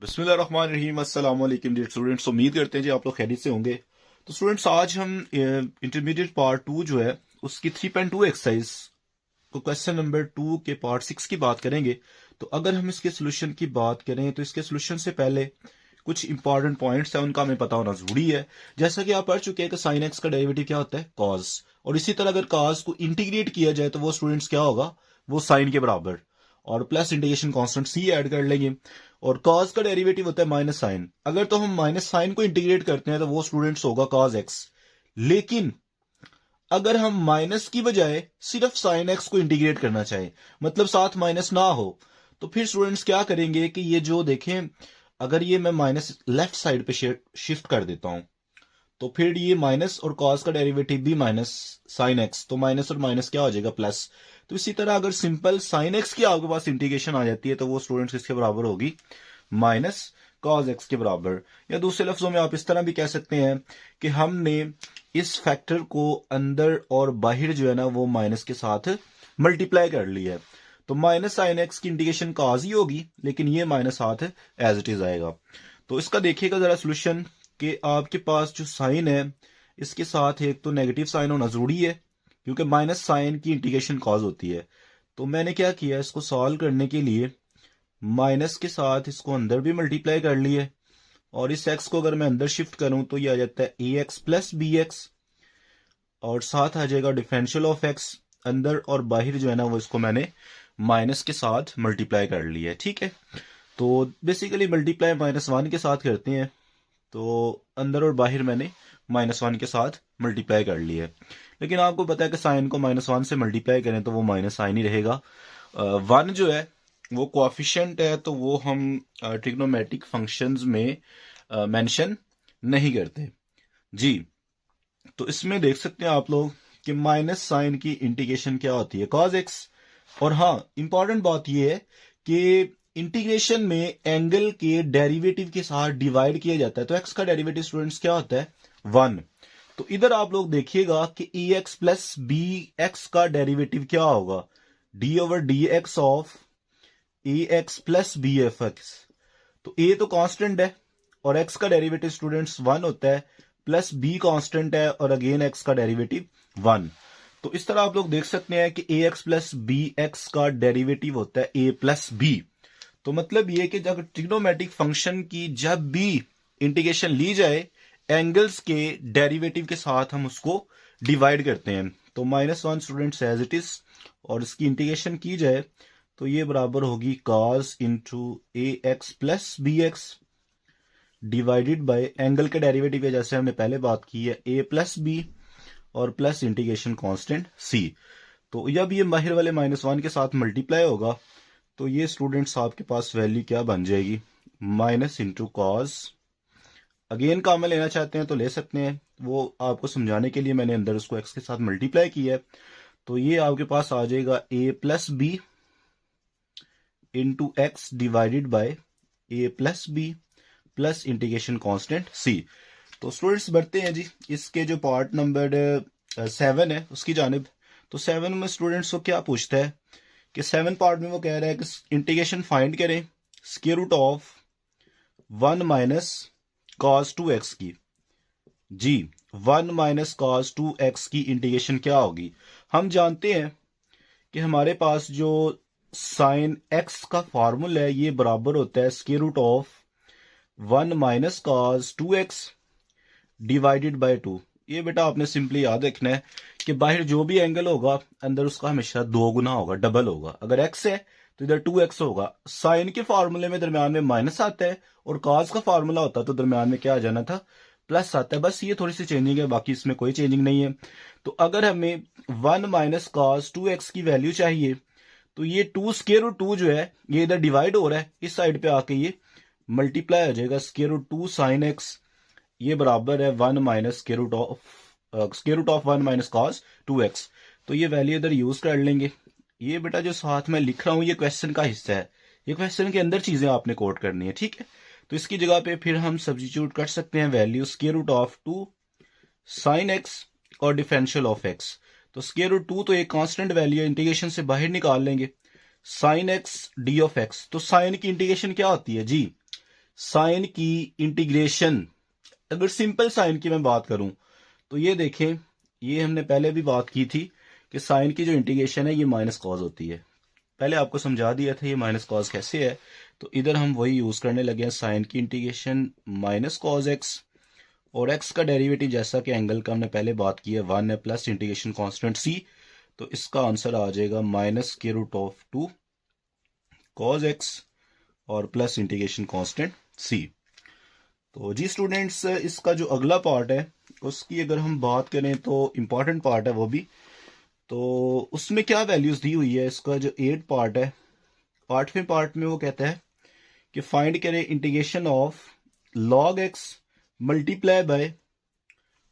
बिस्मिल्लाहिर्रहमानिर्रहीम अस्सलाम वालेकुम डियर स्टूडेंट्स। उम्मीद करते हैं जी आप लोग खैरियत से होंगे। तो स्टूडेंट्स आज हम इंटरमीडिएट पार्ट 2 जो है उसकी 3.2 एक्सरसाइज को क्वेश्चन नंबर 2 के पार्ट 6 की बात करेंगे। तो अगर हम इसके सोल्यूशन की बात करें तो इसके सोल्यूशन से पहले कुछ इंपॉर्टेंट पॉइंट्स हैं, उनका हमें पता होना जरूरी है। जैसा कि आप पढ़ चुके हैं कि साइन एक्स का डेरिवेटिव क्या होता है, कॉस। और इसी तरह अगर कॉस को इंटीग्रेट किया जाए तो वो स्टूडेंट्स क्या होगा, वो साइन के बराबर। और प्लस इंटीग्रेशन कांस्टेंट सी ऐड कर लेंगे। और कॉस का डेरिवेटिव होता है माइनस साइन। अगर तो हम माइनस साइन को इंटीग्रेट करते हैं तो वो स्टूडेंट्स होगा कॉस एक्स। लेकिन अगर हम माइनस की बजाय सिर्फ साइन एक्स को इंटीग्रेट करना चाहें, मतलब साथ माइनस ना हो, तो फिर स्टूडेंट्स क्या करेंगे कि ये जो देखें, अगर ये मैं माइनस लेफ्ट साइड पे शिफ्ट कर देता हूं तो फिर ये माइनस और कॉस का डेरिवेटिव भी माइनस साइन एक्स, तो माइनस और माइनस क्या हो जाएगा, प्लस। तो इसी तरह अगर सिंपल साइन एक्स की आपके पास इंटीग्रेशन आ जाती है तो वो स्टूडेंट्स किसके बराबर होगी, माइनस कॉस एक्स के बराबर। या दूसरे लफ्जों में आप इस तरह भी कह सकते हैं कि हमने इस फैक्टर को अंदर और बाहर जो है ना वो माइनस के साथ मल्टीप्लाई कर लिया है। तो माइनस साइन एक्स की इंटीग्रेशन कॉस ही होगी, लेकिन ये माइनस साथ एज इट इज आएगा। तो इसका देखिएगा जरा सोल्यूशन कि आपके पास जो साइन है इसके साथ एक तो नेगेटिव साइन होना जरूरी है, क्योंकि माइनस साइन की इंटीग्रेशन कॉज होती है। तो मैंने क्या किया, इसको सॉल्व करने के लिए माइनस के साथ इसको अंदर भी मल्टीप्लाई कर लिए, और इस एक्स को अगर मैं अंदर शिफ्ट करूं तो ये आ जाता है ए एक्स प्लस बी एक्स, और साथ आ जाएगा डिफरेंशियल ऑफ एक्स। अंदर और बाहर जो है ना वो इसको मैंने माइनस के साथ मल्टीप्लाई कर लिया है, ठीक है। तो बेसिकली मल्टीप्लाई माइनस वन के साथ करते हैं, तो अंदर और बाहर मैंने माइनस वन के साथ मल्टीप्लाई कर लिया है। लेकिन आपको पता है कि साइन को माइनस वन से मल्टीप्लाई करें तो वो माइनस साइन ही रहेगा। वन जो है वो कोएफिशिएंट है, तो वो हम ट्रिग्नोमेट्रिक फंक्शंस में मेंशन नहीं करते जी। तो इसमें देख सकते हैं आप लोग कि माइनस साइन की इंटीग्रेशन क्या होती है, कॉस एक्स। और हाँ, इंपॉर्टेंट बात यह है कि इंटीग्रेशन में एंगल के डेरिवेटिव के साथ डिवाइड किया जाता है। तो एक्स का डेरिवेटिव स्टूडेंट्स क्या होता है, वन। तो इधर आप लोग देखिएगा कि a x plus b x का डेरिवेटिव क्या होगा, d over d x of a x plus b f x. तो ए तो कांस्टेंट है और एक्स का डेरिवेटिव स्टूडेंट्स वन होता है, प्लस बी कांस्टेंट है और अगेन एक्स का डेरिवेटिव वन। तो इस तरह आप लोग देख सकते हैं कि a x plus b x का डेरिवेटिव होता है ए प्लस बी। तो मतलब ये कि जब ट्रिग्नोमेट्रिक फंक्शन की जब भी इंटीग्रेशन ली जाए, एंगल्स के डेरिवेटिव के साथ हम उसको डिवाइड करते हैं। तो minus one students as it is, और इसकी इंटीग्रेशन की जाए तो ये बराबर होगी cos into a x plus b x divided by angle के डेरिवेटिव है, जैसे हमने पहले बात की है, ए प्लस बी और प्लस इंटीग्रेशन कांस्टेंट सी। तो जब ये बाहर वाले माइनस वन के साथ मल्टीप्लाई होगा तो ये स्टूडेंट्स आपके पास वैल्यू क्या बन जाएगी, माइनस इंटू कॉस। अगेन कामन लेना चाहते हैं तो ले सकते हैं, वो आपको समझाने के लिए मैंने अंदर उसको एक्स के साथ मल्टीप्लाई किया है। तो ये आपके पास आ जाएगा A plus B into X divided by A plus B plus integration constant सी। तो स्टूडेंट्स बढ़ते हैं जी इसके जो पार्ट नंबर 7 है उसकी जानिब। तो 7 में स्टूडेंट्स को क्या पूछता है कि 7 पार्ट में वो कह रहा है कि इंटीग्रेशन फाइंड करें square root of 1 minus cos 2x की। जी, 1 माइनस कॉस 2x की इंटीग्रेशन क्या होगी। हम जानते हैं कि हमारे पास जो साइन एक्स का फॉर्मूला है ये बराबर होता है square root of 1 minus cos 2x divided by 2। ये बेटा आपने सिंपली याद रखना है कि बाहर जो भी एंगल होगा अंदर उसका हमेशा दो गुना होगा, डबल होगा। अगर x है तो इधर 2x होगा। साइन के फार्मूले में दरम्यान में माइनस आता है और कॉस का फार्मूला होता तो दरम्यान में क्या आ जाना था, प्लस आता है। बस ये थोड़ी सी चेंजिंग है, बाकी इसमें कोई चेंजिंग नहीं है। तो अगर हमें 1 माइनस कॉस 2x की वैल्यू चाहिए तो ये 2 स्क्वायर रूट 2 जो है ये इधर डिवाइड हो रहा है, इस साइड पे आके ये मल्टीप्लाई हो जाएगा, स्क्वायर रूट 2 साइन एक्स ये बराबर है 1 minus square root of 1 minus cos 2x। तो ये वैल्यू इधर यूज कर लेंगे। ये बेटा जो साथ में लिख रहा हूं ये क्वेश्चन का हिस्सा है, ये क्वेश्चन के अंदर चीजें आपने कोट करनी है, ठीक है। तो इसकी जगह पे फिर हम सब्स्टिट्यूट कर सकते हैं value square root of 2 sine x और डिफरेंशियल ऑफ एक्स। तो स्क्वायर रूट 2 तो एक कांस्टेंट वैल्यू है, इंटीग्रेशन से बाहर निकाल लेंगे, sine x D of x. तो साइन की इंटीग्रेशन क्या होती है जी, साइन की इंटीग्रेशन, अगर सिंपल साइन की मैं बात करूं तो ये देखें, ये हमने पहले भी बात की थी कि साइन की जो इंटीग्रेशन है ये माइनस कॉज होती है। पहले आपको समझा दिया था ये माइनस कॉज कैसे है, तो इधर हम वही यूज करने लगे हैं, साइन की इंटीग्रेशन माइनस कॉज एक्स, और एक्स का डेरिवेटिव जैसा कि एंगल का हमने पहले बात की है 1 है प्लस इंटीग्रेशन कांस्टेंट सी, तो इसका आंसर आ जाएगा माइनस के रूट ऑफ 2 कॉज एक्स और प्लस इंटीग्रेशन कांस्टेंट सी। तो जी स्टूडेंट्स, इसका जो अगला पार्ट है उसकी अगर हम बात करें तो इम्पॉर्टेंट पार्ट है वो भी, तो उसमें क्या वैल्यूज दी हुई है। इसका जो 8 पार्ट है, 8वें पार्ट में वो कहता है कि फाइंड करें integration of log x multiply bye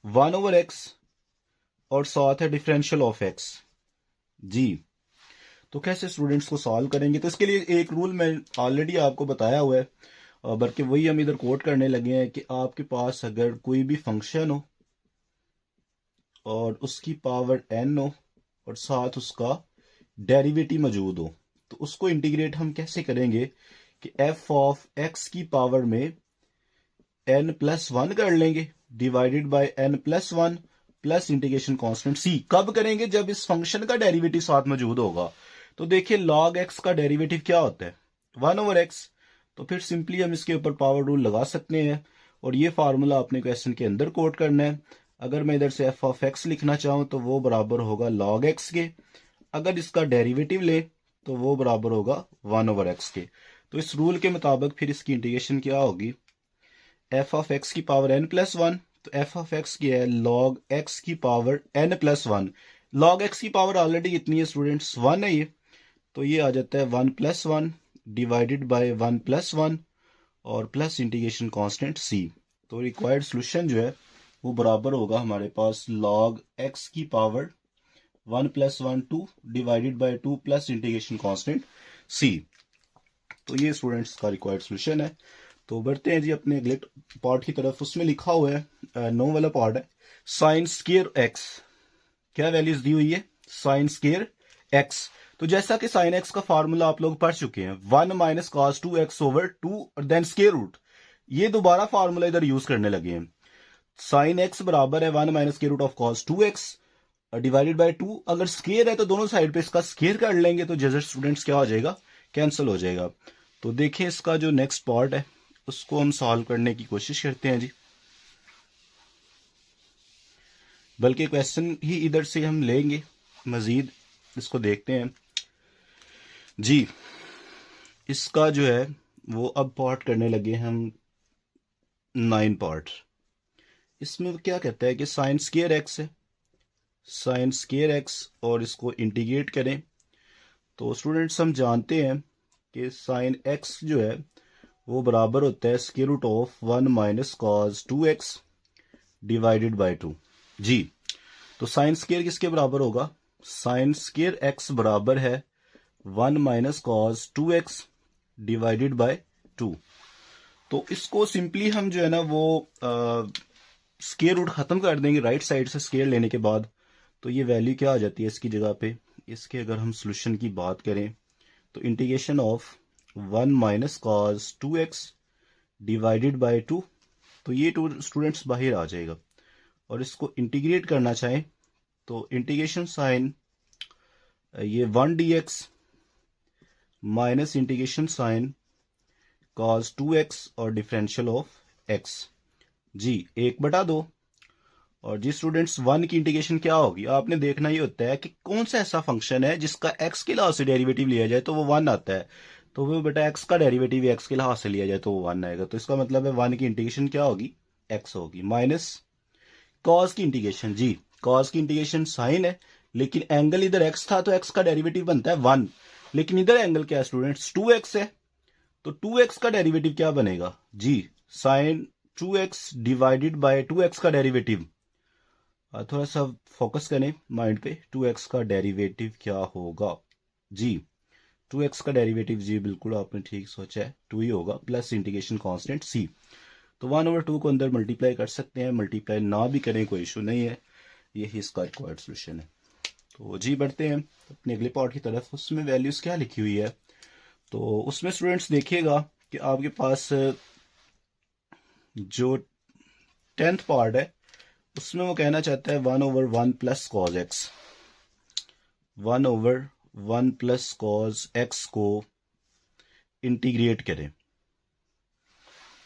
1/x और साथ है डिफरेंशियल ऑफ एक्स। जी, तो कैसे स्टूडेंट्स को सॉल्व करेंगे, तो इसके लिए एक रूल मैं ऑलरेडी आपको बताया हुआ है, बल्कि वही हम इधर कोट करने लगे हैं कि आपके पास अगर कोई भी फंक्शन हो और उसकी पावर n हो और साथ उसका डेरिवेटिव मौजूद हो, तो उसको इंटीग्रेट हम कैसे करेंगे कि f ऑफ x की पावर में n+1 कर लेंगे divided by n+1 plus integration constant c। कब करेंगे, जब इस फंक्शन का डेरिवेटिव साथ मौजूद होगा। तो देखिए log x का डेरिवेटिव क्या होता है 1/x, तो फिर सिंपली हम इसके ऊपर पावर रूल लगा सकते हैं और ये फार्मूला आपने क्वेश्चन के अंदर कोट करना है। अगर मैं इधर से f ऑफ x लिखना चाहूं तो वो बराबर होगा log x के, अगर इसका डेरिवेटिव ले तो वो बराबर होगा 1/x के। तो इस रूल के मुताबिक फिर इसकी इंटीग्रेशन क्या होगी, f ऑफ x की पावर n+1, तो f ऑफ x की है log x की पावर n+1। log x की पावर ऑलरेडी इतनी है स्टूडेंट्स 1 है ये, तो ये आ जाता है 1+1 डिवाइडेड बाय 1+1 और प्लस इंटीग्रेशन कांस्टेंट c। तो रिक्वायर्ड सोल्यूशन जो है वो बराबर होगा हमारे पास log x की power 1+1 2 divided by 2 plus integration constant c। तो ये स्टूडेंट्स का रिक्वायर्ड सोल्यूशन है। तो बढ़ते हैं जी अपने अगले पार्ट की तरफ। उसमें लिखा हुआ है 9 वाला पार्ट है, साइन स्केयर एक्स। क्या वैल्यूज दी हुई है, साइन स्केयर एक्स। तो जैसा कि साइन एक्स का फार्मूला आप लोग पढ़ चुके हैं, 1 माइनस कॉस 2x/2 और देन स्केयर रूट, ये दोबारा फार्मूला इधर यूज करने लगे हैं। साइन एक्स बराबर है 1 minus square root of cos 2x divided by 2। अगर स्केयर है तो दोनों साइड पे इसका स्केयर कर लेंगे, तो जैसे स्टूडेंट्स क्या हो जाएगा, कैंसिल हो जाएगा। तो देखें इसका जो नेक्स्ट पार्ट है उसको हम सॉल्व करने की कोशिश करते हैं जी, बल्कि क्वेश्चन ही इधर से हम लेंगे मजीद, इसको देखते हैं जी। इसका जो है वो अब पार्ट करने लगे हम 9 पार्ट। इसमें क्या कहता है कि साइन स्केयर एक्स है, साइन स्केयर एक्स, और इसको इंटीग्रेट करें। तो स्टूडेंट्स हम जानते हैं कि साइन एक्स जो है वो बराबर होता है square root of 1 minus cos 2x divided by 2 जी। तो साइन स्केयर किसके बराबर होगा, साइन स्केयर एक्स बराबर है 1 minus cos 2x divided by 2। तो इसको सिंपली हम जो है ना वो स्केयर रूट खत्म कर देंगे राइट साइड से स्केयर लेने के बाद। तो ये वैल्यू क्या आ जाती है इसकी जगह पे, इसके अगर हम सोल्यूशन की बात करें तो integration of 1 minus cos 2x divided by 2, तो ये 2 स्टूडेंट्स बाहर आ जाएगा। और इसको इंटीग्रेट करना चाहें तो इंटीग्रेशन साइन ये 1 dx minus integration sine cos 2x और डिफरेंशियल ऑफ x जी 1/2। और जी स्टूडेंट्स 1 की इंटीग्रेशन क्या होगी, आपने देखना ये होता है कि कौन सा ऐसा फंक्शन है जिसका x के लिहाज से डेरिवेटिव लिया जाए तो वो 1 आता है। तो वो बेटा x का डेरिवेटिव x के लिहाज से लिया जाए तो वो 1 आएगा। तो इसका मतलब है 1 की इंटीग्रेशन क्या होगी, x होगी, माइनस कॉस की इंटीग्रेशन जी, कॉस की इंटीग्रेशन साइन है, लेकिन एंगल इधर x था तो x का डेरिवेटिव बनता है 1, लेकिन इधर एंगल क्या है स्टूडेंट्स 2x है, तो 2x का डेरिवेटिव क्या बनेगा जी, sign 2x divided bye 2x का डेरिवेटिव। थोड़ा सा फोकस करें माइंड पे, 2x का डेरिवेटिव क्या होगा जी, 2x का डेरिवेटिव जी बिल्कुल आपने ठीक सोचा है 2 ही होगा, प्लस इंटीग्रेशन कांस्टेंट c। तो 1/2 को अंदर मल्टीप्लाई कर सकते हैं, मल्टीप्लाई ना भी करें कोई इशू नहीं है, यही इसका रिक्वायर्ड सोल्यूशन है। तो जी बढ़ते हैं अपने अगले पार्ट की तरफ। उसमें वैल्यूज क्या लिखी हुई है, तो उसमें स्टूडेंट्स देखिएगा कि आपके पास जो 10th पार्ट है उसमें वो कहना चाहता है 1/1 plus cos x, 1/1 plus cos x को इंटीग्रेट करें।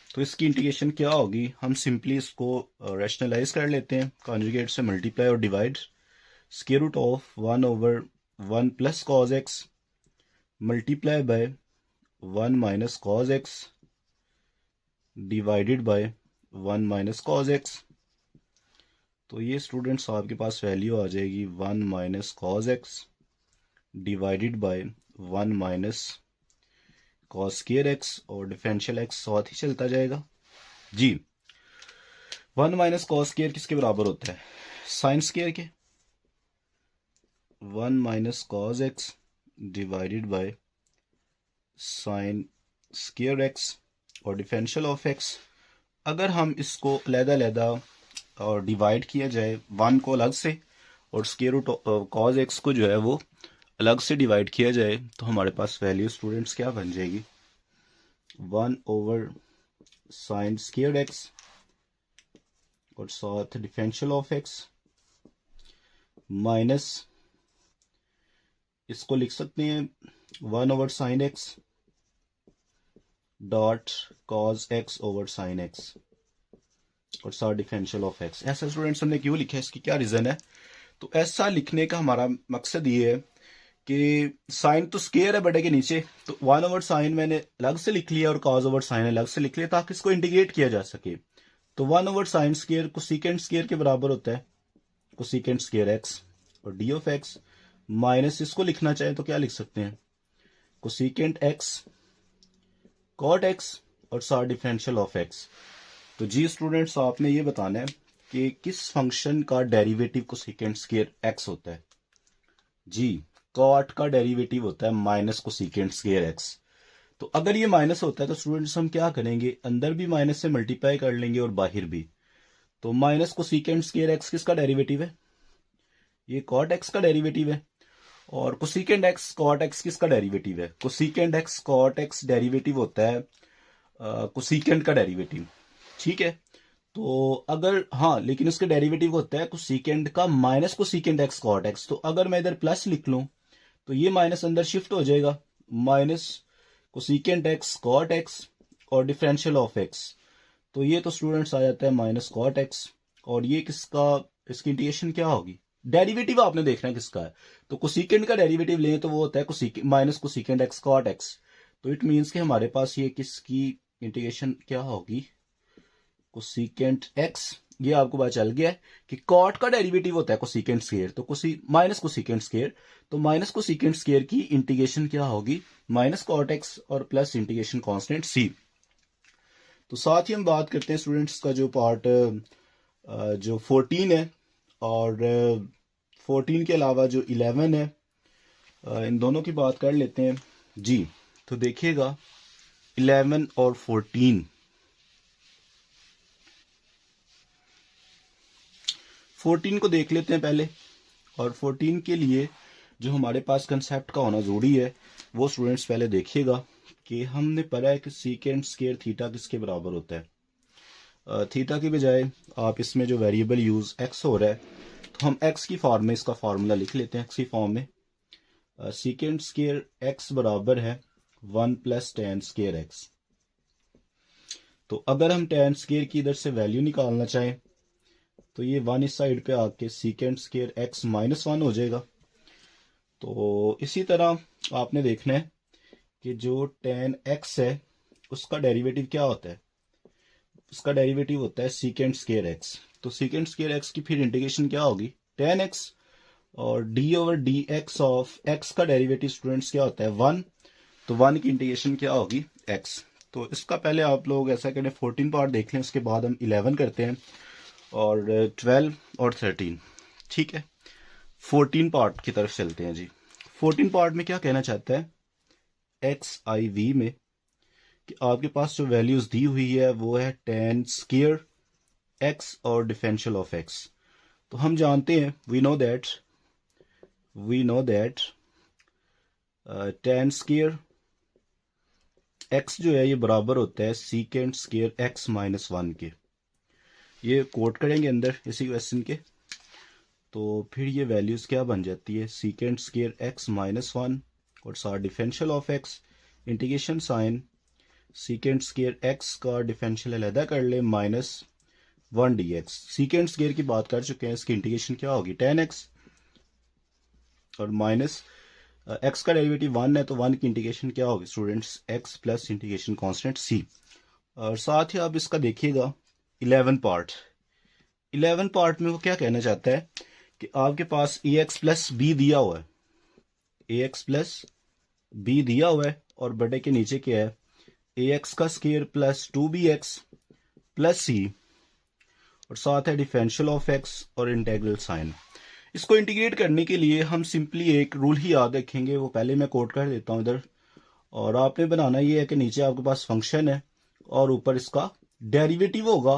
तो इसकी इंटीग्रेशन क्या होगी, हम सिंपली इसको रैशनलाइज कर लेते हैं, कॉन्जुगेट से मल्टीप्लाई और divide, square root of 1/1 plus cos x multiply by 1 minus cos x divided by 1 minus cos x. तो ये स्टूडेंट्स आपके पास वैल्यू आ जाएगी 1 minus cos x divided by 1 minus cos square x, और डिफरेंशियल एक्स साथ ही चलता जाएगा जी। 1 माइनस कॉस स्क्वायर किसके बराबर होता है, साइन स्क्वायर के। 1 minus cos x divided by sine square x और डिफरेंशियल ऑफ एक्स। अगर हम इसको अलग-अलग और डिवाइड किया जाए 1 को अलग से और स्क्वायर रूट कॉस एक्स को जो है वो अलग से डिवाइड किया जाए, तो हमारे पास वैल्यू स्टूडेंट्स क्या बन जाएगी, 1 साइन स्क्वायर एक्स और साथ डिफरेंशियल ऑफ एक्स माइनस, इसको लिख सकते हैं 1 sine x dot cos x over sign x और साथ डिफरेंशियल ऑफ एक्स। ऐसा स्टूडेंट्स हमने क्यों लिखा है, इसकी क्या रीजन है, तो ऐसा लिखने का हमारा मकसद ये है कि साइन तो स्क्वायर है बटे के नीचे, तो 1 साइन मैंने अलग से लिख लिया और कॉज ओवर साइन अलग से लिख लिया ताकि इसको इंटीग्रेट किया जा सके। तो 1 साइन स्क्वायर कोसेकेंट स्क्वायर के बराबर होता है कोसेकेंट स्क्वायर एक्स और डी ऑफ एक्स, माइनस इसको लिखना चाहे तो क्या लिख सकते हैं, कोसेकेंट एक्स कॉट एक्स और साथ डिफरेंशियल ऑफ एक्स। तो जी स्टूडेंट्स आपने ये बताना है कि किस फंक्शन का डेरिवेटिव कोसेकेंट स्क्वायर एक्स होता है। जी कॉट का डेरिवेटिव होता है माइनस कोसेकेंट स्क्वायर एक्स। तो अगर ये माइनस होता है तो स्टूडेंट्स हम क्या करेंगे, अंदर भी माइनस से मल्टीप्लाई कर लेंगे और बाहर भी। तो माइनस कोसेकेंट स्क्वायर एक्स किसका डेरिवेटिव है, ये कॉट एक्स का डेरिवेटिव है। और कोसेकेंट एक्स कॉट एक्स किसका डेरिवेटिव है, cosecant x cot x derivative होता है कोसेकेंट का डेरिवेटिव, ठीक है। तो अगर हाँ, लेकिन उसके डेरिवेटिव होता है कोसेकेंट का minus cosecant x cot x. तो अगर मैं इधर प्लस लिख लूं तो ये माइनस अंदर शिफ्ट हो जाएगा, minus cosecant x cot x और डिफरेंशियल ऑफ एक्स। तो ये तो स्टूडेंट्स आ जाता है माइनस कॉट एक्स, और ये किसका, इसकी इंटीग्रेशन क्या होगी, डेरिवेटिव आपने देखना है किसका है। तो कोसेकेंट का डेरिवेटिव लें तो वो होता है minus cosecant x cot x. तो इट मीन्स कि हमारे पास ये किसकी इंटीग्रेशन क्या होगी, कोसेकेंट एक्स। ये आपको पता चल गया है कि कॉट का डेरिवेटिव होता है कोसेकेंट स्क्वायर, तो माइनस कोसेकेंट स्क्वायर, तो माइनस कोसेकेंट स्क्वायर की इंटीग्रेशन क्या होगी, माइनस कॉट एक्स और प्लस इंटीग्रेशन कांस्टेंट सी। तो साथ ही हम बात करते हैं स्टूडेंट्स का जो पार्ट जो 14 है और 14 के अलावा जो 11 है, इन दोनों की बात कर लेते हैं जी। तो देखिएगा 11 और 14 को देख लेते हैं पहले। और 14 के लिए जो हमारे पास कंसेप्ट का होना जरूरी है वो स्टूडेंट्स पहले देखिएगा कि हमने पढ़ा है कि सीकेंट स्क्वायर थीटा किसके बराबर होता है। थीटा की बजाय आप इसमें जो वेरिएबल यूज एक्स हो रहा है, तो हम एक्स की फॉर्म में इसका फार्मूला लिख लेते हैं एक्स की फॉर्म में। सीकेंट स्क्वायर एक्स बराबर है 1 प्लस टेन स्क्वायर एक्स। तो अगर हम टेन स्क्वायर की इधर से वैल्यू निकालना चाहें तो ये 1 इस साइड पे आके सीकेंट स्क्वायर एक्स -1 हो जाएगा। तो इसी तरह आपने देखना है कि जो टेन एक्स है उसका डेरिवेटिव क्या होता है, उसका डेरिवेटिव होता है सीकेंट स्क्वायर एक्स। तो सीकेंट स्क्वायर एक्स की फिर इंटीग्रेशन क्या होगी, टेन एक्स, और D over d x of x का डेरिवेटिव स्टूडेंट्स क्या होता है 1। तो 1 की इंटीग्रेशन क्या होगी एक्स। तो इसका पहले आप लोग ऐसा करें 14 पार्ट देख लें, उसके बाद हम 11 करते हैं और 12 और 13, ठीक है। 14 पार्ट की तरफ चलते हैं जी। 14 पार्ट में क्या कहना चाहता है एक्स आई वी में कि आपके पास जो वैल्यूज दी हुई है वो है टेन स्क्वायर एक्स और डिफरेंशियल ऑफ एक्स। तो हम जानते हैं we know that tan square x जो है ये बराबर होता है सीकेंट स्केयर x माइनस 1 के। ये कोट करेंगे अंदर इसी क्वेश्चन के, तो फिर ये वैल्यूज क्या बन जाती है, सीकेंट स्केयर x माइनस 1 और साथ differential of x, integration sine secant square x का डिफरेंशियल अलहदा कर ले माइनस 1 dx। सीकेंट स्केयर की बात कर चुके हैं, इसकी इंटीग्रेशन क्या होगी 10x और माइनस x का डेरिवेटिव 1 है तो 1 की इंटीग्रेशन क्या होगी students x plus integration constant c। और साथ ही आप इसका देखिएगा 11 पार्ट में वो क्या कहना चाहता है कि आपके पास ax प्लस b दिया हुआ है, ax प्लस b दिया हुआ है और बड़े के नीचे क्या है ax का square plus 2bx plus c और साथ है डिफरेंशियल ऑफ x और इंटीग्रल साइन। इसको इंटीग्रेट करने के लिए हम सिंपली एक रूल ही याद रखेंगे, वो पहले मैं कोट कर देता हूं इधर। और आपने बनाना ये है कि नीचे आपके पास फंक्शन है और ऊपर इसका डेरिवेटिव होगा,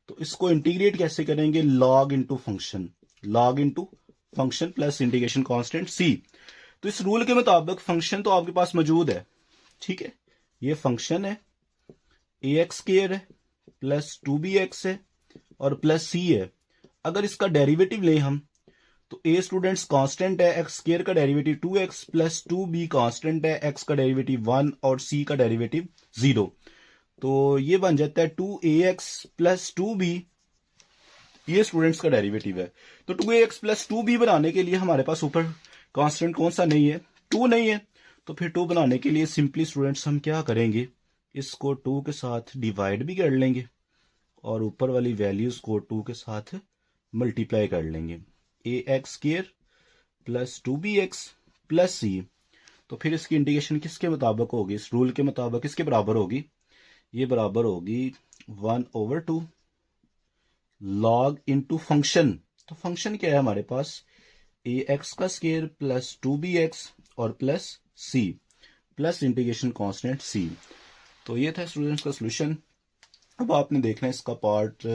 तो इसको इंटीग्रेट कैसे करेंगे, log into function plus integration constant c। तो इस रूल के मुताबिक फंक्शन तो आपके पास मौजूद है, ठीक है, ये फंक्शन है ax स्क्वायर है प्लस 2bx है और प्लस c है। अगर इसका डेरिवेटिव लें हम तो a स्टूडेंट्स कांस्टेंट है, x स्क्वायर का derivative 2x plus 2b constant है, x का डेरिवेटिव 1 और c का डेरिवेटिव 0। तो ये बन जाता है 2ax प्लस 2b, ये स्टूडेंट्स का डेरिवेटिव है। तो 2ax प्लस 2b बनाने के लिए हमारे पास ऊपर कांस्टेंट कौन सा नहीं है, 2 नहीं है, तो फिर 2 बनाने के लिए सिंपली स्टूडेंट्स हम क्या करेंगे, इसको 2 के साथ डिवाइड भी कर लेंगे और ऊपर वाली वैल्यूज को 2 के साथ मल्टीप्लाई कर लेंगे, ax square plus 2bx plus c। तो फिर इसकी इंटीग्रेशन किसके मुताबिक होगी, इस रूल के मुताबिक किसके बराबर होगी, ये बराबर होगी 1/2 लॉग इनटू फंक्शन। तो फंक्शन क्या है हमारे पास, ax का स्क्वायर प्लस 2bx और plus c plus integration constant c। तो ये था स्टूडेंट्स का सोल्यूशन। अब आपने देखना है इसका पार्ट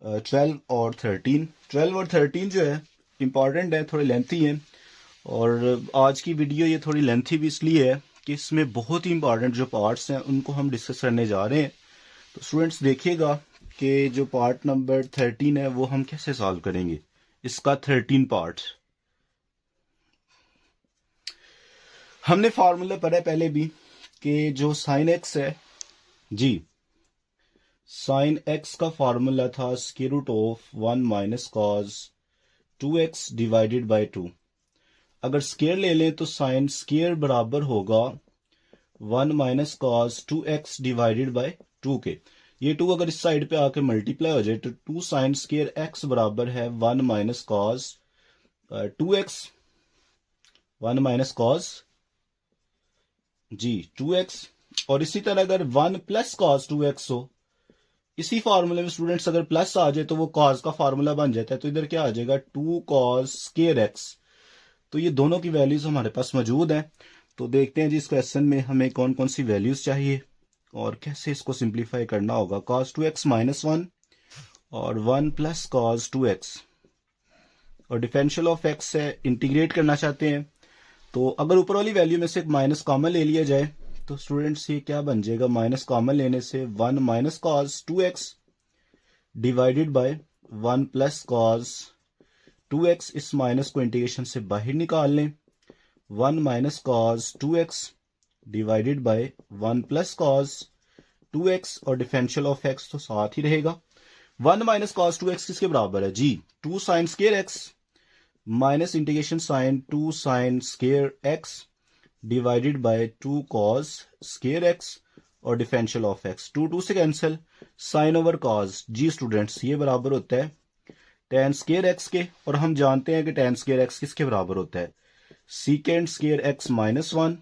12 और 13 जो है इंपॉर्टेंट है, थोड़े लेंथी हैं और आज की वीडियो ये थोड़ी लेंथी भी इसलिए है कि इसमें बहुत ही इंपॉर्टेंट जो पार्ट्स हैं उनको हम डिस्कस करने जा रहे हैं। तो स्टूडेंट्स देखिएगा कि जो पार्ट नंबर 13 है वो हम कैसे सॉल्व करेंगे, इसका 13 पार्ट। हमने फार्मूला पढ़ा है पहले भी कि जो साइन एक्स है जी, साइन एक्स का फार्मूला था square root of 1 minus cos 2x divided by 2। अगर स्क्वायर ले लें तो साइन स्क्वायर बराबर होगा 1 minus cos 2x divided by 2 के। ये 2 अगर इस साइड पे आके मल्टीप्लाई हो जाए तो 2 साइन स्क्वायर x बराबर है 1 minus cos 2x, 1 minus cos जी 2x। और इसी तरह अगर 1 प्लस कॉस 2x हो, इसी फार्मूले में स्टूडेंट्स अगर प्लस आ जाए तो वो कॉस का फार्मूला बन जाता है, तो इधर क्या आ जाएगा 2 कॉस स्क्वायर x। तो ये दोनों की वैल्यूज हमारे पास मौजूद हैं। तो देखते हैं जी इस क्वेश्चन में हमें कौन कौन सी वैल्यूज चाहिए और कैसे इसको सिंप्लीफाई करना होगा। कॉस 2x माइनस 1 और 1 प्लस कॉस 2x और डिफरेंशियल ऑफ x से इंटीग्रेट करना चाहते हैं। तो अगर ऊपर वाली वैल्यू में से एक माइनस कॉमन ले लिया जाए तो स्टूडेंट्स ये क्या बन जाएगा, माइनस कॉमन लेने से 1 minus cos 2x divided by 1 plus cos 2x। इस माइनस को इंटीग्रेशन से बाहर निकाल लें, 1 minus cos 2x divided by 1 plus cos 2x और डिफरेंशियल ऑफ x तो साथ ही रहेगा। 1 माइनस कॉस 2x किसके बराबर है जी, 2 sine square x minus integration sine 2 sine square x divided by 2 cos square x और डिफरेंशियल ऑफ x। 2 से कैंसिल, साइन ओवर कॉस जी स्टूडेंट्स ये बराबर होता है tan स्क्वायर x के, और हम जानते हैं कि tan स्क्वायर x किसके बराबर होता है, सीकेंड स्क्वायर x माइनस 1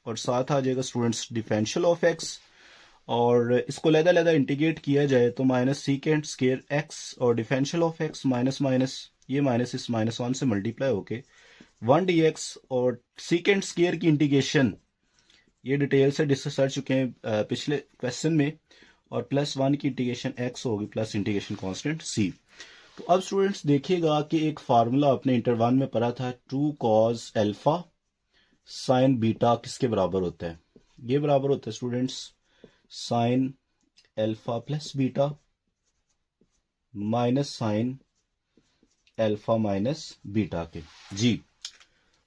और साथ आ जाएगा स्टूडेंट्स डिफरेंशियल ऑफ x। और इसको लहदा इंटीग्रेट किया जाए तो माइनस सीकेंड स्क्वायर x और differential of x minus minus ये माइनस इस माइनस 1 से मल्टीप्लाई होके 1 dx और सीकेंड स्क्वायर की इंटीग्रेशन ये डिटेल से डिस्कस कर चुके हैं पिछले क्वेश्चन में, और प्लस 1 की इंटीग्रेशन x होगी प्लस इंटीग्रेशन कांस्टेंट c। तो अब स्टूडेंट्स देखिएगा कि एक फार्मूला आपने इंटर 1 में पढ़ा था 2 कॉस अल्फा साइन बीटा किसके बराबर होता है। ये बराबर होता है students sine alpha plus beta minus sine alpha minus beta के। जी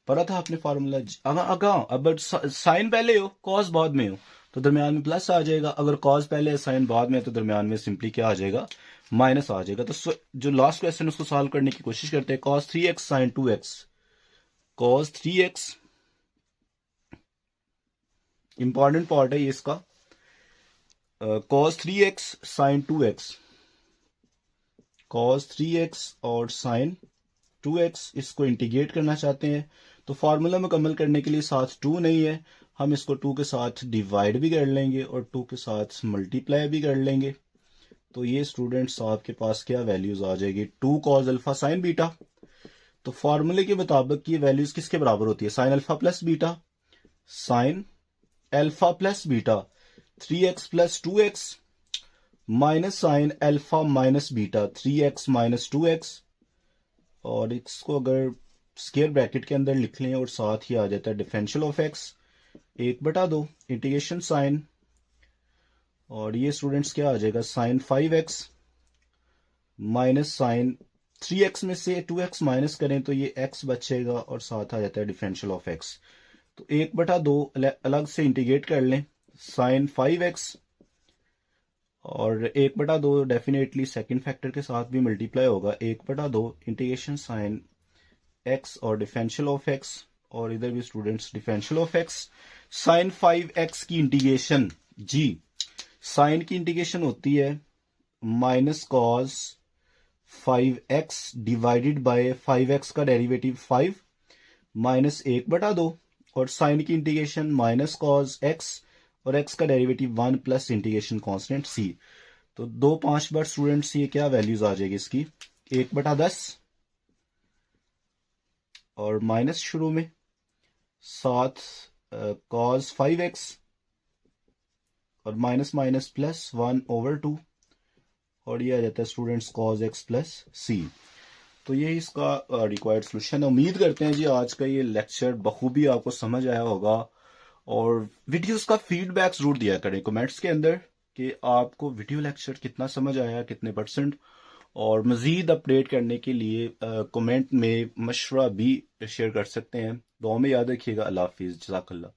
पढ़ा था आपने फार्मूला। अब साइन पहले हो कॉस बाद में हो तो दरमियान में प्लस आ जाएगा, अगर कॉस पहले है साइन बाद में है तो दरमियान में सिंपली क्या आ जाएगा, माइनस आ जाएगा। तो जो लास्ट क्वेश्चन उसको सॉल्व करने की कोशिश करते हैं। Cos 3x sine 2x, cos 3x important part है ये इसका। Cos 3x sine 2x, cos 3x और साइन 2x, इसको इंटीग्रेट करना चाहते हैं तो फार्मूला मुकम्मल करने के लिए साथ 2 नहीं है, हम इसको 2 के साथ डिवाइड भी कर लेंगे और 2 के साथ मल्टीप्लाई भी कर लेंगे। तो ये स्टूडेंट्स आपके पास क्या वैल्यूज आ जाएगी, 2 कॉस अल्फा साइन बीटा। तो फार्मूले के मुताबिक ये वैल्यूज किसके बराबर होती है, sine alpha plus beta, sine alpha plus beta 3x plus 2x minus sine alpha minus beta 3x minus 2x। और इसको अगर स्क्वायर ब्रैकेट के अंदर लिख लें और साथ ही आ जाता है differential of x 1/2 integration sine, और ये स्टूडेंट्स क्या आ जाएगा sign 5x minus sign 3x में से 2x माइनस करें तो ये x बचेगा और साथ आ जाता है डिफरेंशियल ऑफ x। तो 1/2 अलग से इंटीग्रेट कर लें साइन 5x और 1/2 डेफिनेटली सेकंड फैक्टर के साथ भी मल्टीप्लाई होगा 1/2 इंटीग्रेशन साइन x और डिफरेंशियल ऑफ x, और इधर भी students differential of x। Sine 5x की इंटीग्रेशन, जी साइन की इंटीग्रेशन होती है minus cos 5x divided by 5x का डेरिवेटिव 5 माइनस 1/2, और साइन की इंटीग्रेशन माइनस कॉस x और x का derivative 1 plus integration constant c। तो 2 5 बार स्टूडेंट्स ये क्या वैल्यूज आ जाएगी इसकी 1/10 और माइनस शुरू में साथ कॉस 5x और माइनस माइनस प्लस 1/2, और ये आ जाता है students cos x plus c। तो ये इसका रिक्वायर्ड सोल्यूशन है। उम्मीद करते हैं जी आज का ये लेक्चर बखूबी आपको समझ आया होगा, और वीडियोस का फीडबैक जरूर दिया करें कमेंट्स के अंदर कि आपको वीडियो लेक्चर कितना समझ आया, कितने %। और मजीद अपडेट करने के लिए कमेंट में मशवरा भी शेयर कर सकते हैं। दुआ में याद रखिएगा। अल्लाह हाफिज़, जज़ाकल्लाह।